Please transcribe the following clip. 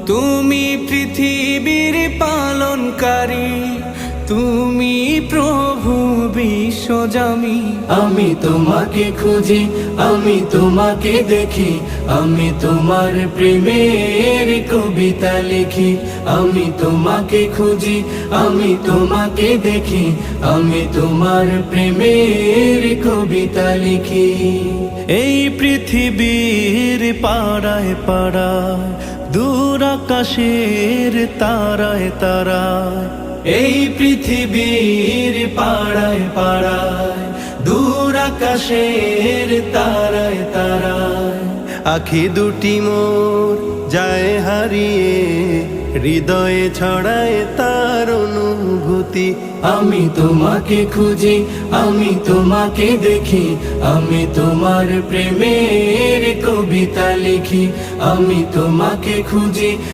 তুমি পৃথিবীর পালনকারী, তুমি প্রভু বিশ্বজামি। আমি তোমাকে খুঁজি, আমি তোমাকে দেখি, আমি তোমার প্রেমের কবিতা লিখি। আমি তোমাকে খুঁজি, আমি তোমাকে দেখি, আমি তোমার প্রেমের কবিতা লিখি। এই পৃথিবীর পাড়ায় পাড়ায়, দূর আকাশের তারায় তারায়, এই পৃথিবীর পাড়ায় পাড়ায়, দূর আকাশের তারায় তারায়, আখি দুটি মোর যায় হারিয়ে, হৃদয়ে ছড়ায় তার অনুভূতি। আমি তোমাকে খুঁজি, আমি তোমাকে দেখি, আমি তোমার প্রেমের কবিতা লিখি। আমি তোমাকে খুঁজি।